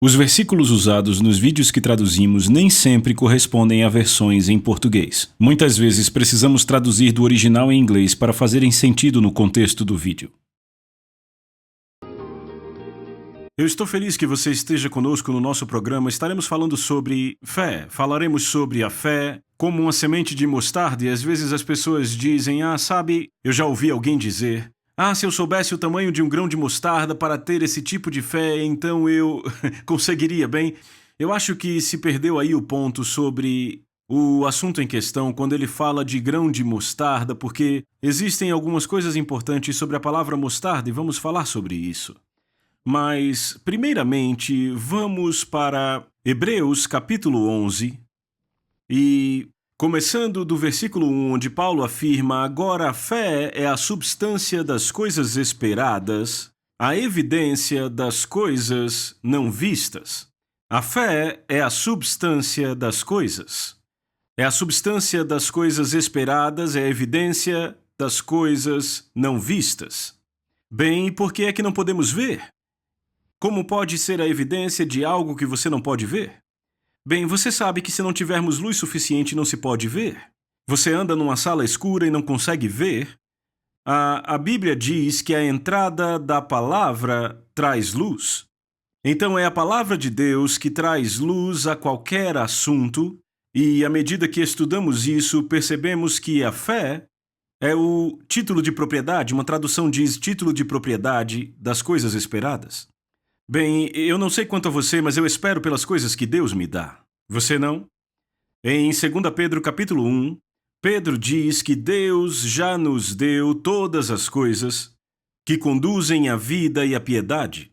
Os versículos usados nos vídeos que traduzimos nem sempre correspondem a versões em português. Muitas vezes precisamos traduzir do original em inglês para fazerem sentido no contexto do vídeo. Eu estou feliz que você esteja conosco no nosso programa. Estaremos falando sobre fé. Falaremos sobre a fé como uma semente de mostarda e às vezes as pessoas dizem, sabe, eu já ouvi alguém dizer, se eu soubesse o tamanho de um grão de mostarda para ter esse tipo de fé, então eu conseguiria bem. Eu acho que se perdeu aí o ponto sobre o assunto em questão quando ele fala de grão de mostarda, porque existem algumas coisas importantes sobre a palavra mostarda e vamos falar sobre isso. Mas, primeiramente, vamos para Hebreus capítulo 11 e... começando do versículo 1, onde Paulo afirma, agora a fé é a substância das coisas esperadas, a evidência das coisas não vistas. A fé é a substância das coisas. É a substância das coisas esperadas, é a evidência das coisas não vistas. Bem, e por que é que não podemos ver? Como pode ser a evidência de algo que você não pode ver? Bem, você sabe que se não tivermos luz suficiente não se pode ver. Você anda numa sala escura e não consegue ver. A Bíblia diz que a entrada da palavra traz luz. Então é a palavra de Deus que traz luz a qualquer assunto, e à medida que estudamos isso, percebemos que a fé é o título de propriedade, uma tradução diz título de propriedade das coisas esperadas. Bem, eu não sei quanto a você, mas eu espero pelas coisas que Deus me dá. Você não? Em 2 Pedro capítulo 1, Pedro diz que Deus já nos deu todas as coisas que conduzem à vida e à piedade.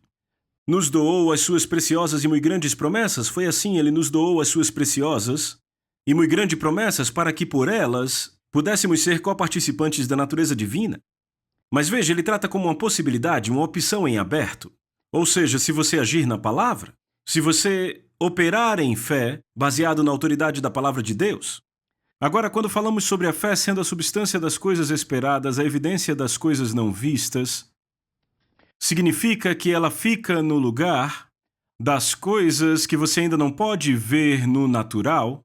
Nos doou as suas preciosas e muito grandes promessas. Foi assim, ele nos doou as suas preciosas e muito grandes promessas para que por elas pudéssemos ser coparticipantes da natureza divina. Mas veja, ele trata como uma possibilidade, uma opção em aberto. Ou seja, se você agir na palavra, se você operar em fé, baseado na autoridade da palavra de Deus. Agora, quando falamos sobre a fé sendo a substância das coisas esperadas, a evidência das coisas não vistas, significa que ela fica no lugar das coisas que você ainda não pode ver no natural,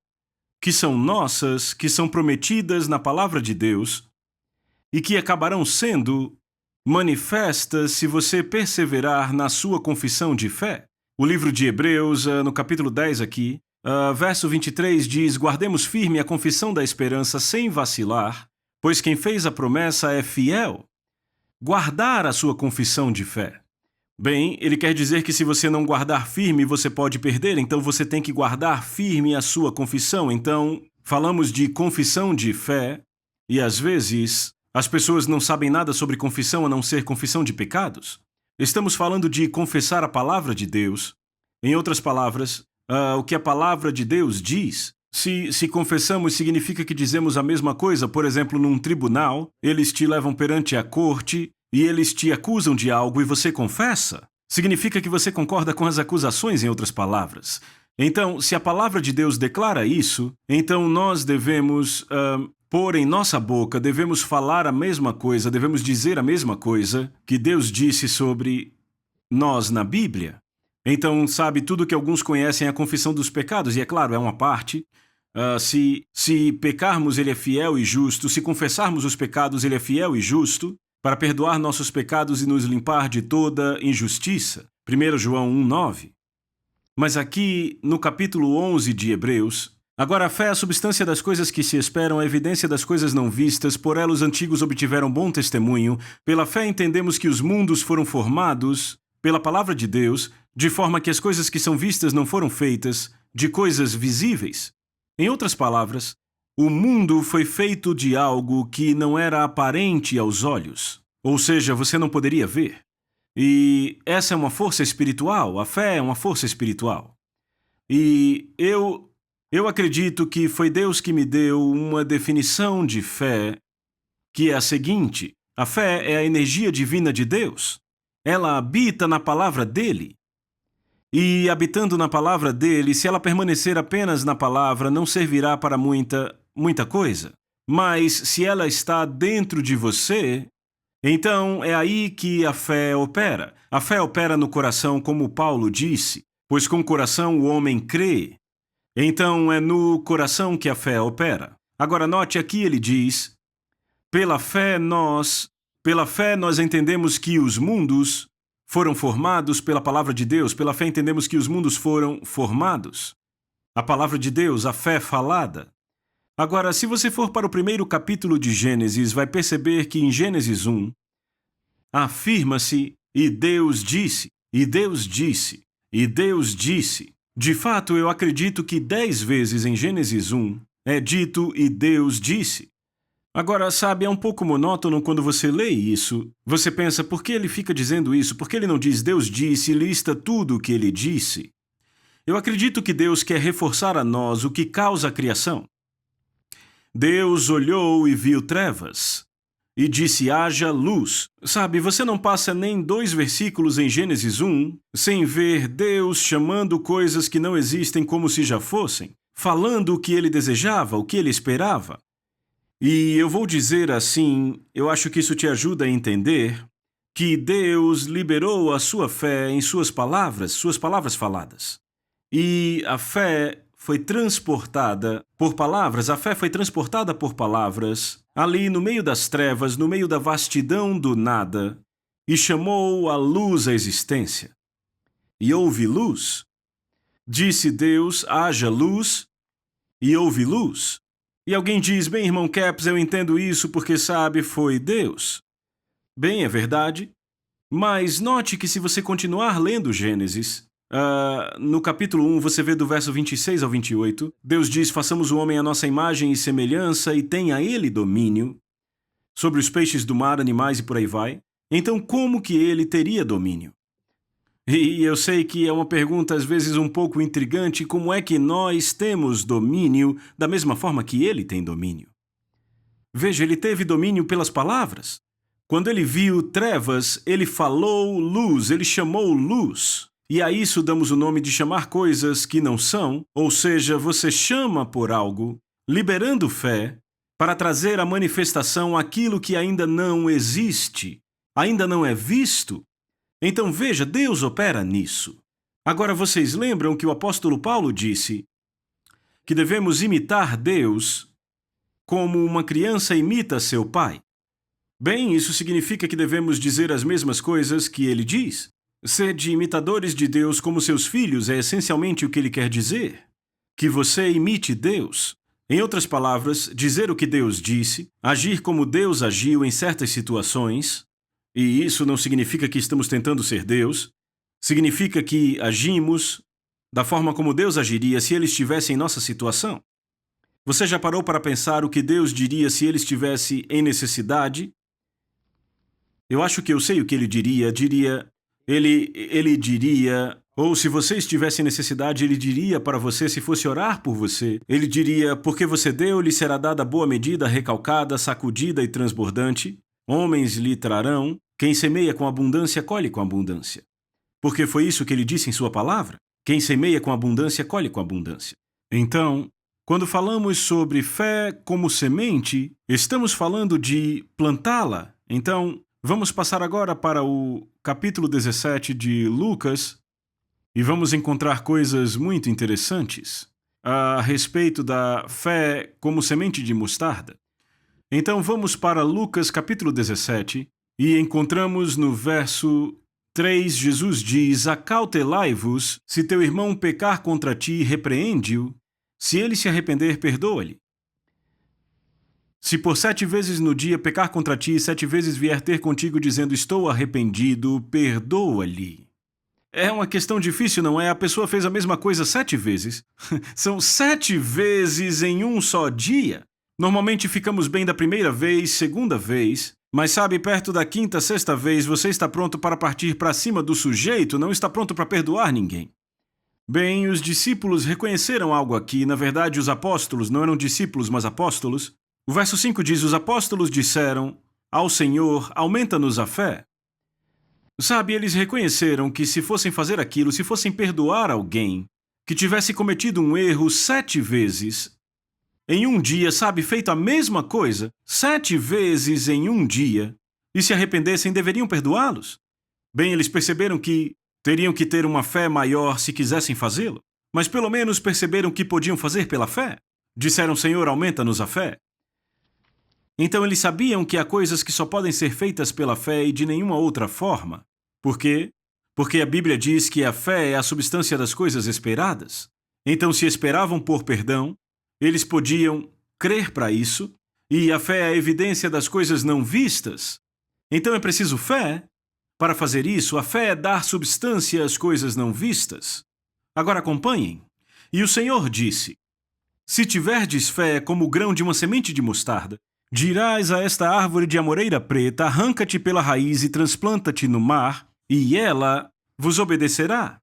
que são nossas, que são prometidas na palavra de Deus e que acabarão sendo manifestas se você perseverar na sua confissão de fé. O livro de Hebreus, no capítulo 10 aqui, verso 23 diz, guardemos firme a confissão da esperança sem vacilar, pois quem fez a promessa é fiel. Guardar a sua confissão de fé. Bem, ele quer dizer que se você não guardar firme, você pode perder, então você tem que guardar firme a sua confissão. Então, falamos de confissão de fé, e às vezes as pessoas não sabem nada sobre confissão a não ser confissão de pecados. Estamos falando de confessar a palavra de Deus. Em outras palavras, o que a palavra de Deus diz. Se confessamos, significa que dizemos a mesma coisa. Por exemplo, num tribunal, eles te levam perante a corte e eles te acusam de algo e você confessa. Significa que você concorda com as acusações, em outras palavras. Então, se a palavra de Deus declara isso, então nós devemos pôr em nossa boca, devemos falar a mesma coisa, devemos dizer a mesma coisa que Deus disse sobre nós na Bíblia. Então, sabe, tudo que alguns conhecem é a confissão dos pecados, e é claro, é uma parte. Se pecarmos, ele é fiel e justo. Se confessarmos os pecados, ele é fiel e justo para perdoar nossos pecados e nos limpar de toda injustiça. 1 João 1,9. Mas aqui, no capítulo 11 de Hebreus, agora a fé é a substância das coisas que se esperam, a evidência das coisas não vistas, por ela os antigos obtiveram bom testemunho. Pela fé entendemos que os mundos foram formados pela palavra de Deus, de forma que as coisas que são vistas não foram feitas de coisas visíveis. Em outras palavras, o mundo foi feito de algo que não era aparente aos olhos, ou seja, você não poderia ver. E essa é uma força espiritual, a fé é uma força espiritual. E eu acredito que foi Deus que me deu uma definição de fé, que é a seguinte: a fé é a energia divina de Deus. Ela habita na palavra dele. E habitando na palavra dele, se ela permanecer apenas na palavra, não servirá para muita coisa. Mas se ela está dentro de você, então é aí que a fé opera. A fé opera no coração, como Paulo disse. Pois com o coração o homem crê. Então é no coração que a fé opera. Agora note aqui ele diz, pela fé nós entendemos que os mundos foram formados pela palavra de Deus. Pela fé entendemos que os mundos foram formados. A palavra de Deus, a fé falada. Agora, se você for para o primeiro capítulo de Gênesis, vai perceber que em Gênesis 1, afirma-se, e Deus disse, e Deus disse, e Deus disse. De fato, eu acredito que 10 vezes em Gênesis 1 é dito e Deus disse. Agora, sabe, é um pouco monótono quando você lê isso. Você pensa, por que ele fica dizendo isso? Por que ele não diz Deus disse e lista tudo o que ele disse? Eu acredito que Deus quer reforçar a nós o que causa a criação. Deus olhou e viu trevas, e disse haja luz. Sabe, você não passa nem 2 versículos em Gênesis 1 sem ver Deus chamando coisas que não existem como se já fossem, falando o que ele desejava, o que ele esperava. E eu vou dizer assim, eu acho que isso te ajuda a entender que Deus liberou a sua fé em suas palavras faladas. E a fé foi transportada por palavras, ali no meio das trevas, no meio da vastidão do nada, e chamou a luz à existência. E houve luz. Disse Deus, haja luz, e houve luz. E alguém diz, bem, irmão Capps, eu entendo isso porque, sabe, foi Deus. Bem, é verdade. Mas note que se você continuar lendo Gênesis, no capítulo 1, você vê do verso 26 ao 28, Deus diz, façamos o homem à nossa imagem e semelhança e tenha ele domínio sobre os peixes do mar, animais e por aí vai. Então, como que ele teria domínio? E eu sei que é uma pergunta às vezes um pouco intrigante, como é que nós temos domínio da mesma forma que ele tem domínio? Veja, ele teve domínio pelas palavras. Quando ele viu trevas, ele falou luz, ele chamou luz. E a isso damos o nome de chamar coisas que não são, ou seja, você chama por algo, liberando fé, para trazer à manifestação aquilo que ainda não existe, ainda não é visto. Então veja, Deus opera nisso. Agora vocês lembram que o apóstolo Paulo disse que devemos imitar Deus como uma criança imita seu pai. Bem, isso significa que devemos dizer as mesmas coisas que ele diz. Sede imitadores de Deus como seus filhos é essencialmente o que ele quer dizer. Que você imite Deus. Em outras palavras, dizer o que Deus disse, agir como Deus agiu em certas situações. E isso não significa que estamos tentando ser Deus. Significa que agimos da forma como Deus agiria se ele estivesse em nossa situação. Você já parou para pensar o que Deus diria se ele estivesse em necessidade? Eu acho que eu sei o que ele diria. Ele diria, ou se você estivesse em necessidade, ele diria para você se fosse orar por você. Ele diria, porque você deu, lhe será dada boa medida, recalcada, sacudida e transbordante. Homens lhe trarão, quem semeia com abundância, colhe com abundância. Porque foi isso que ele disse em sua palavra. Quem semeia com abundância, colhe com abundância. Então, quando falamos sobre fé como semente, estamos falando de plantá-la. Então, vamos passar agora para o capítulo 17 de Lucas e vamos encontrar coisas muito interessantes a respeito da fé como semente de mostarda. Então vamos para Lucas capítulo 17 e encontramos no verso 3, Jesus diz, acautelai-vos, se teu irmão pecar contra ti, repreende-o, se ele se arrepender, perdoa-lhe. Se por 7 vezes no dia pecar contra ti, 7 vezes vier ter contigo dizendo, estou arrependido, perdoa-lhe. É uma questão difícil, não é? A pessoa fez a mesma coisa 7 vezes. São 7 vezes em um só dia. Normalmente ficamos bem da primeira vez, segunda vez, mas sabe, perto da quinta, sexta vez, você está pronto para partir para cima do sujeito, não está pronto para perdoar ninguém. Bem, os discípulos reconheceram algo aqui, na verdade os apóstolos não eram discípulos, mas apóstolos. O verso 5 diz, os apóstolos disseram ao Senhor, aumenta-nos a fé. Sabe, eles reconheceram que se fossem fazer aquilo, se fossem perdoar alguém que tivesse cometido um erro 7 vezes, em um dia, sabe, feito a mesma coisa, 7 vezes em um dia, e se arrependessem, deveriam perdoá-los? Bem, eles perceberam que Teriam que ter uma fé maior se quisessem fazê-lo, mas pelo menos perceberam que podiam fazer pela fé. Disseram: Senhor, aumenta-nos a fé. Então eles sabiam que há coisas que só podem ser feitas pela fé e de nenhuma outra forma. Por quê? Porque a Bíblia diz que a fé é a substância das coisas esperadas. Então, se esperavam por perdão, eles podiam crer para isso, e a fé é a evidência das coisas não vistas. Então é preciso fé. Para fazer isso, a fé é dar substância às coisas não vistas. Agora acompanhem. E o Senhor disse: Se tiverdes fé como o grão de uma semente de mostarda, dirás a esta árvore de amoreira preta: arranca-te pela raiz e transplanta-te no mar, e ela vos obedecerá.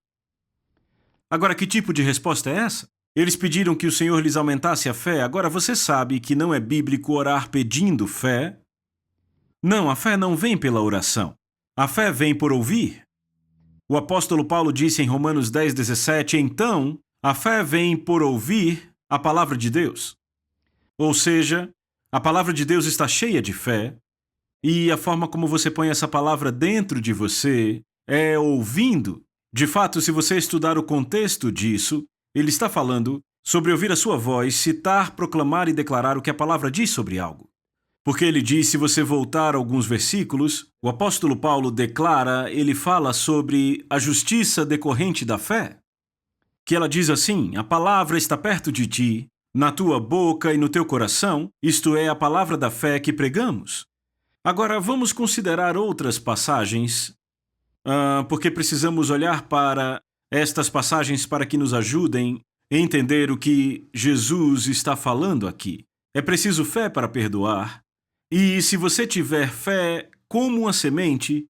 Agora, que tipo de resposta é essa? Eles pediram que o Senhor lhes aumentasse a fé. Agora, você sabe que não é bíblico orar pedindo fé? Não, a fé não vem pela oração. A fé vem por ouvir. O apóstolo Paulo disse em Romanos 10:17, então, a fé vem por ouvir a palavra de Deus. Ou seja, a palavra de Deus está cheia de fé, e a forma como você põe essa palavra dentro de você é ouvindo. De fato, se você estudar o contexto disso, ele está falando sobre ouvir a sua voz, citar, proclamar e declarar o que a palavra diz sobre algo. Porque ele diz, se você voltar alguns versículos, o apóstolo Paulo declara, ele fala sobre a justiça decorrente da fé. Que ela diz assim: a palavra está perto de ti, na tua boca e no teu coração, isto é, a palavra da fé que pregamos. Agora, vamos considerar outras passagens, porque precisamos olhar para estas passagens para que nos ajudem a entender o que Jesus está falando aqui. É preciso fé para perdoar. E se você tiver fé como uma semente,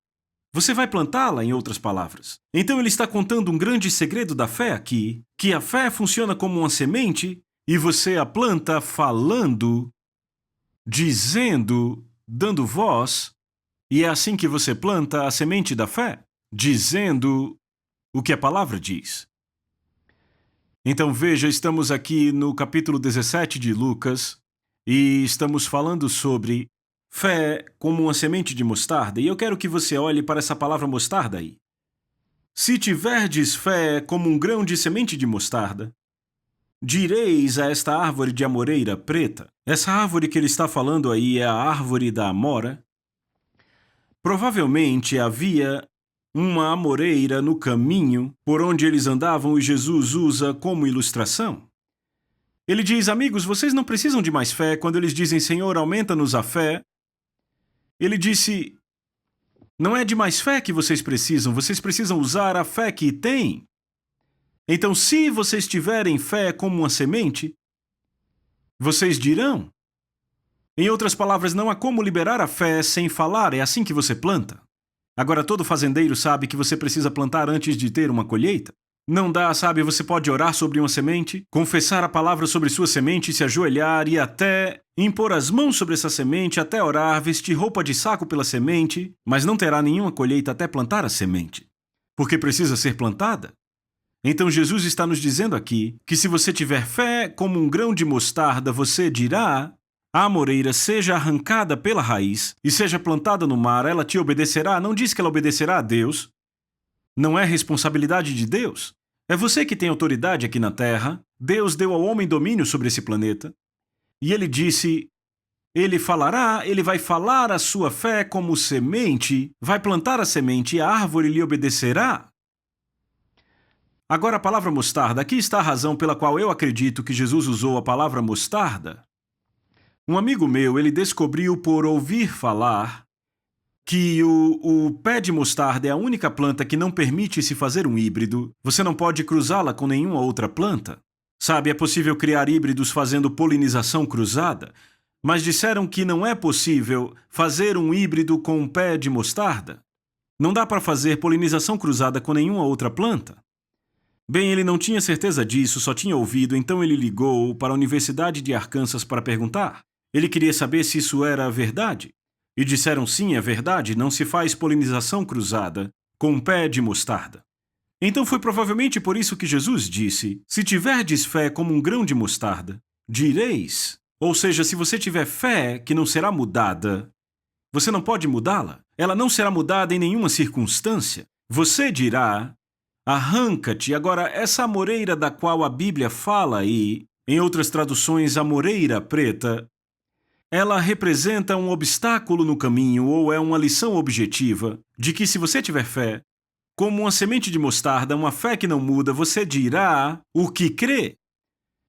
você vai plantá-la, em outras palavras. Então ele está contando um grande segredo da fé aqui, que a fé funciona como uma semente e você a planta falando, dizendo, dando voz, e é assim que você planta a semente da fé, dizendo o que a palavra diz. Então veja, estamos aqui no capítulo 17 de Lucas, e estamos falando sobre fé como uma semente de mostarda, e eu quero que você olhe para essa palavra mostarda aí. Se tiverdes fé como um grão de semente de mostarda, direis a esta árvore de amoreira preta. Essa árvore que ele está falando aí é a árvore da amora. Provavelmente havia uma amoreira no caminho por onde eles andavam e Jesus usa como ilustração. Ele diz: amigos, vocês não precisam de mais fé. Quando eles dizem: Senhor, aumenta-nos a fé, ele disse: não é de mais fé que vocês precisam usar a fé que têm. Então, se vocês tiverem fé como uma semente, vocês dirão. Em outras palavras, não há como liberar a fé sem falar, é assim que você planta. Agora, todo fazendeiro sabe que você precisa plantar antes de ter uma colheita. Não dá, sabe, você pode orar sobre uma semente, confessar a palavra sobre sua semente, se ajoelhar e até impor as mãos sobre essa semente, até orar, vestir roupa de saco pela semente, mas não terá nenhuma colheita até plantar a semente, porque precisa ser plantada. Então Jesus está nos dizendo aqui que se você tiver fé como um grão de mostarda, você dirá: a amoreira seja arrancada pela raiz e seja plantada no mar, ela te obedecerá. Não diz que ela obedecerá a Deus. Não é responsabilidade de Deus. É você que tem autoridade aqui na Terra. Deus deu ao homem domínio sobre esse planeta. E ele disse, ele vai falar a sua fé como semente, vai plantar a semente e a árvore lhe obedecerá. Agora a palavra mostarda, aqui está a razão pela qual eu acredito que Jesus usou a palavra mostarda. Um amigo meu, ele descobriu por ouvir falar que o pé de mostarda é a única planta que não permite se fazer um híbrido. Você não pode cruzá-la com nenhuma outra planta. Sabe, é possível criar híbridos fazendo polinização cruzada, mas disseram que não é possível fazer um híbrido com um pé de mostarda. Não dá para fazer polinização cruzada com nenhuma outra planta. Bem, ele não tinha certeza disso, só tinha ouvido, então ele ligou para a Universidade de Arkansas para perguntar. Ele queria saber se isso era verdade. E disseram: sim, é verdade, não se faz polinização cruzada com um pé de mostarda. Então foi provavelmente por isso que Jesus disse: se tiverdes fé como um grão de mostarda, direis. Ou seja, se você tiver fé que não será mudada, você não pode mudá-la. Ela não será mudada em nenhuma circunstância. Você dirá arranca-te. Agora, essa amoreira da qual a Bíblia fala e, em outras traduções, a moreira preta, ela representa um obstáculo no caminho ou é uma lição objetiva de que se você tiver fé, como uma semente de mostarda, uma fé que não muda, você dirá o que crê.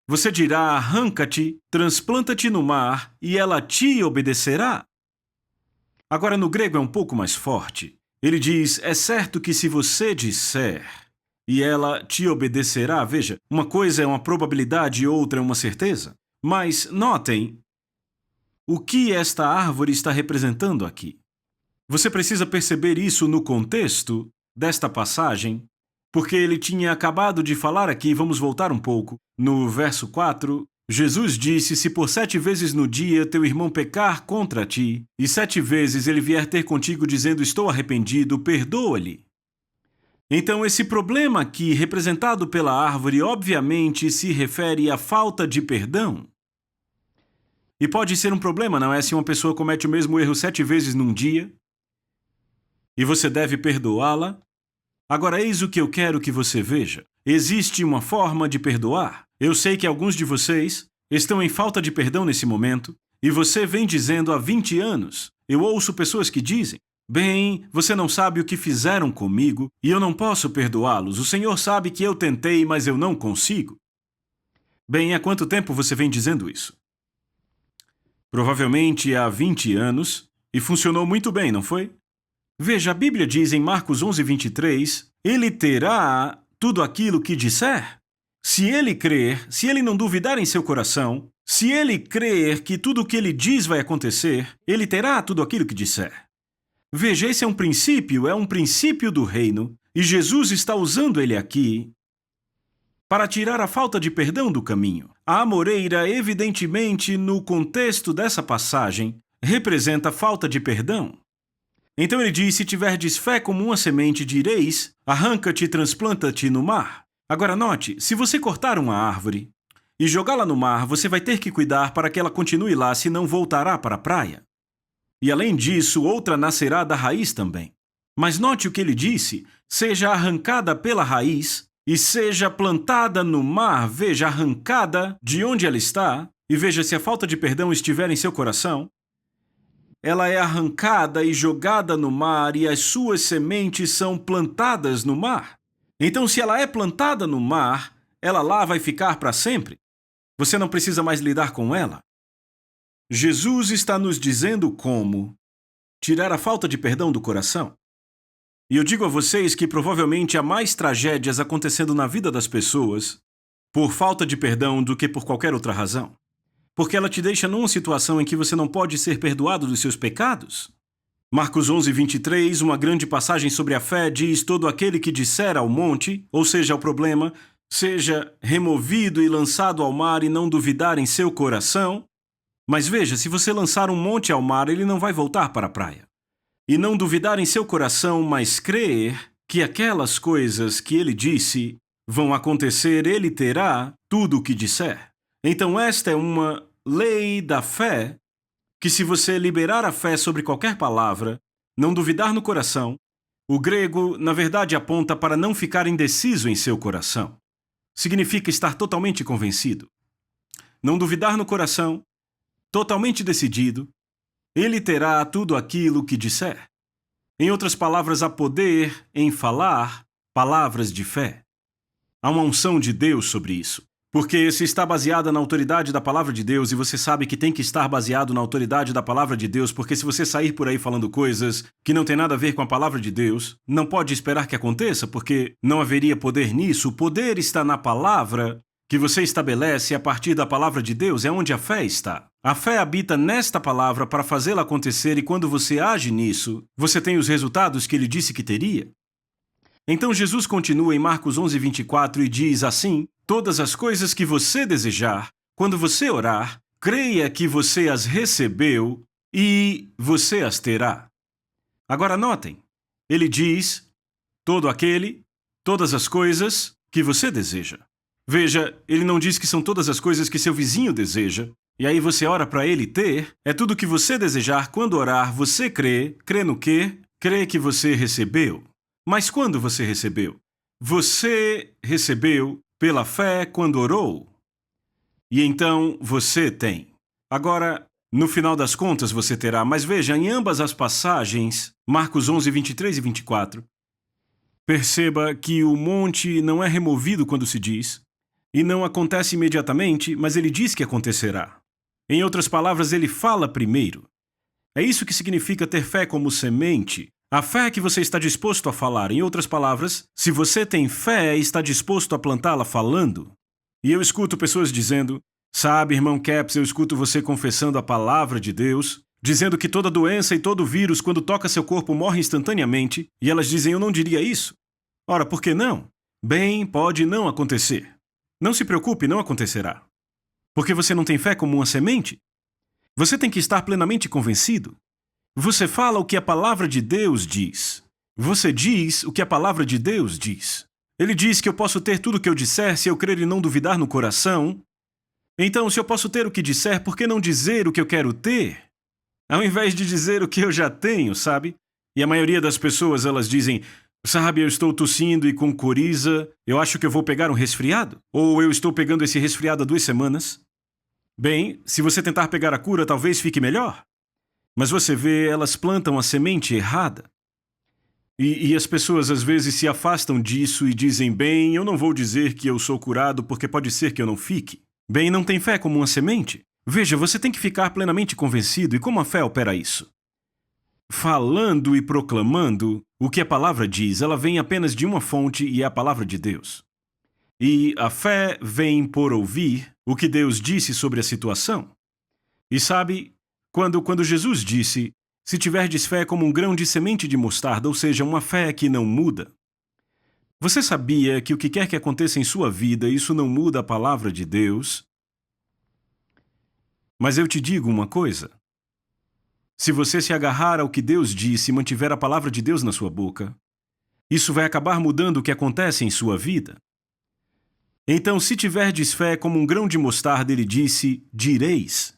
Você dirá, arranca-te, transplanta-te no mar, e ela te obedecerá. Agora, no grego é um pouco mais forte. Ele diz, é certo que se você disser, e ela te obedecerá. Veja, uma coisa é uma probabilidade e outra é uma certeza. Mas, notem, o que esta árvore está representando aqui? Você precisa perceber isso no contexto desta passagem, porque ele tinha acabado de falar aqui, vamos voltar um pouco. No verso 4, Jesus disse, se por 7 vezes no dia teu irmão pecar contra ti, e 7 vezes ele vier ter contigo dizendo, estou arrependido, perdoa-lhe. Então esse problema aqui, representado pela árvore, obviamente se refere à falta de perdão. E pode ser um problema, não é? Se uma pessoa comete o mesmo erro 7 vezes num dia, e você deve perdoá-la. Agora, eis o que eu quero que você veja. Existe uma forma de perdoar. Eu sei que alguns de vocês estão em falta de perdão nesse momento, e você vem dizendo há 20 anos. Eu ouço pessoas que dizem, bem, você não sabe o que fizeram comigo, e eu não posso perdoá-los. O Senhor sabe que eu tentei, mas eu não consigo. Bem, há quanto tempo você vem dizendo isso? Provavelmente há 20 anos, e funcionou muito bem, não foi? Veja, a Bíblia diz em Marcos 11:23, ele terá tudo aquilo que disser. Se ele crer, se ele não duvidar em seu coração, se ele crer que tudo o que ele diz vai acontecer, ele terá tudo aquilo que disser. Veja, esse é um princípio do reino, e Jesus está usando ele aqui para tirar a falta de perdão do caminho. A amoreira, evidentemente, no contexto dessa passagem, representa falta de perdão. Então ele diz, se tiverdes fé como uma semente, direis, arranca-te e transplanta-te no mar. Agora note, se você cortar uma árvore e jogá-la no mar, você vai ter que cuidar para que ela continue lá, senão voltará para a praia. E além disso, outra nascerá da raiz também. Mas note o que ele disse, seja arrancada pela raiz e seja plantada no mar, veja, arrancada de onde ela está, e veja se a falta de perdão estiver em seu coração. Ela é arrancada e jogada no mar e as suas sementes são plantadas no mar. Então, se ela é plantada no mar, ela lá vai ficar para sempre. Você não precisa mais lidar com ela. Jesus está nos dizendo como tirar a falta de perdão do coração. E eu digo a vocês que provavelmente há mais tragédias acontecendo na vida das pessoas por falta de perdão do que por qualquer outra razão. Porque ela te deixa numa situação em que você não pode ser perdoado dos seus pecados. Marcos 11:23, uma grande passagem sobre a fé, diz, todo aquele que disser ao monte, ou seja, ao problema, seja removido e lançado ao mar e não duvidar em seu coração. Mas veja, se você lançar um monte ao mar, ele não vai voltar para a praia. E não duvidar em seu coração, mas crer que aquelas coisas que ele disse vão acontecer, ele terá tudo o que disser. Então esta é uma lei da fé, que se você liberar a fé sobre qualquer palavra, não duvidar no coração, o grego, na verdade, aponta para não ficar indeciso em seu coração. Significa estar totalmente convencido. Não duvidar no coração, totalmente decidido, ele terá tudo aquilo que disser. Em outras palavras, há poder em falar palavras de fé. Há uma unção de Deus sobre isso. Porque se está baseada na autoridade da palavra de Deus, e você sabe que tem que estar baseado na autoridade da palavra de Deus, porque se você sair por aí falando coisas que não tem nada a ver com a palavra de Deus, não pode esperar que aconteça, porque não haveria poder nisso. O poder está na palavra que você estabelece a partir da palavra de Deus, é onde a fé está. A fé habita nesta palavra para fazê-la acontecer, e quando você age nisso, você tem os resultados que ele disse que teria. Então Jesus continua em Marcos 11:24 e diz assim, todas as coisas que você desejar, quando você orar, creia que você as recebeu e você as terá. Agora notem, ele diz, todas as coisas que você deseja. Veja, ele não diz que são todas as coisas que seu vizinho deseja, e aí você ora para ele ter, é tudo que você desejar. Quando orar, você crê no quê? Crê que você recebeu. Mas quando você recebeu? Você recebeu pela fé quando orou. E então você tem. Agora, no final das contas você terá, mas veja, em ambas as passagens, Marcos 11, 23 e 24, perceba que o monte não é removido quando se diz, e não acontece imediatamente, mas ele diz que acontecerá. Em outras palavras, ele fala primeiro. É isso que significa ter fé como semente. A fé é que você está disposto a falar. Em outras palavras, se você tem fé, está disposto a plantá-la falando. E eu escuto pessoas dizendo, sabe, irmão Caps, eu escuto você confessando a palavra de Deus, dizendo que toda doença e todo vírus, quando toca seu corpo, morre instantaneamente, e elas dizem, eu não diria isso. Ora, por que não? Bem, pode não acontecer. Não se preocupe, não acontecerá. Porque você não tem fé como uma semente? Você tem que estar plenamente convencido. Você fala o que a palavra de Deus diz. Você diz o que a palavra de Deus diz. Ele diz que eu posso ter tudo o que eu disser se eu crer e não duvidar no coração. Então, se eu posso ter o que disser, por que não dizer o que eu quero ter? Ao invés de dizer o que eu já tenho, sabe? E a maioria das pessoas, elas dizem, sabe, eu estou tossindo e com coriza, eu acho que eu vou pegar um resfriado. Ou eu estou pegando esse resfriado há 2 semanas. Bem, se você tentar pegar a cura, talvez fique melhor. Mas você vê, elas plantam a semente errada. E as pessoas às vezes se afastam disso e dizem, bem, eu não vou dizer que eu sou curado porque pode ser que eu não fique. Bem, não tem fé como uma semente? Veja, você tem que ficar plenamente convencido. E como a fé opera isso? Falando e proclamando o que a palavra diz, ela vem apenas de uma fonte e é a palavra de Deus. E a fé vem por ouvir o que Deus disse sobre a situação. E sabe, quando Jesus disse, se tiverdes fé como um grão de semente de mostarda, ou seja, uma fé que não muda, você sabia que o que quer que aconteça em sua vida, isso não muda a palavra de Deus? Mas eu te digo uma coisa. Se você se agarrar ao que Deus disse e mantiver a palavra de Deus na sua boca, isso vai acabar mudando o que acontece em sua vida. Então, se tiverdes fé como um grão de mostarda, ele disse, direis.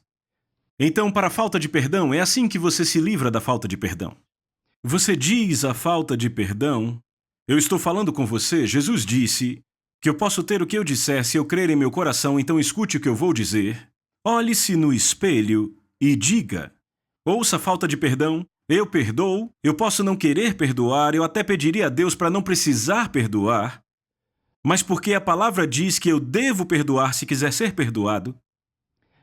Então, para a falta de perdão, é assim que você se livra da falta de perdão. Você diz a falta de perdão, eu estou falando com você, Jesus disse que eu posso ter o que eu disser se eu crer em meu coração, então escute o que eu vou dizer. Olhe-se no espelho e diga, ouça a falta de perdão, eu perdoo, eu posso não querer perdoar, eu até pediria a Deus para não precisar perdoar, mas porque a palavra diz que eu devo perdoar se quiser ser perdoado,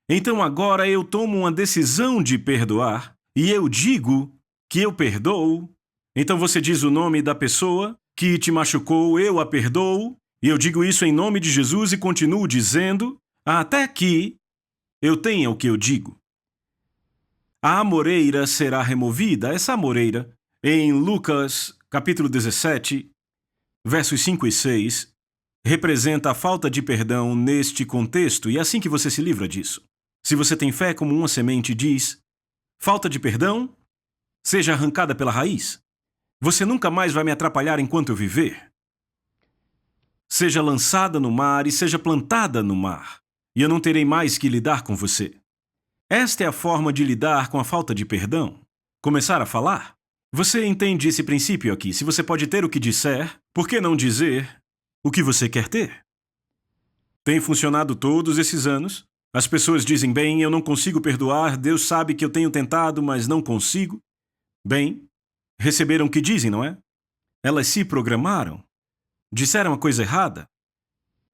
então agora eu tomo uma decisão de perdoar e eu digo que eu perdoo. Então você diz o nome da pessoa que te machucou, eu a perdoo, e eu digo isso em nome de Jesus e continuo dizendo até que eu tenha o que eu digo. A amoreira será removida, essa amoreira, em Lucas capítulo 17, versos 5 e 6, representa a falta de perdão neste contexto, e é assim que você se livra disso. Se você tem fé como uma semente diz, falta de perdão, seja arrancada pela raiz. Você nunca mais vai me atrapalhar enquanto eu viver. Seja lançada no mar e seja plantada no mar, e eu não terei mais que lidar com você. Esta é a forma de lidar com a falta de perdão. Começar a falar. Você entende esse princípio aqui? Se você pode ter o que disser, por que não dizer o que você quer ter? Tem funcionado todos esses anos. As pessoas dizem, bem, eu não consigo perdoar, Deus sabe que eu tenho tentado, mas não consigo. Bem, receberam o que dizem, não é? Elas se programaram. Disseram a coisa errada.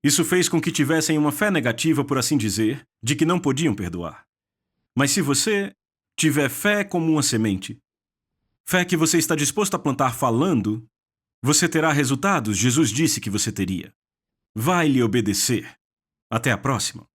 Isso fez com que tivessem uma fé negativa, por assim dizer, de que não podiam perdoar. Mas se você tiver fé como uma semente, fé que você está disposto a plantar falando, você terá resultados, Jesus disse que você teria. Vai lhe obedecer. Até a próxima.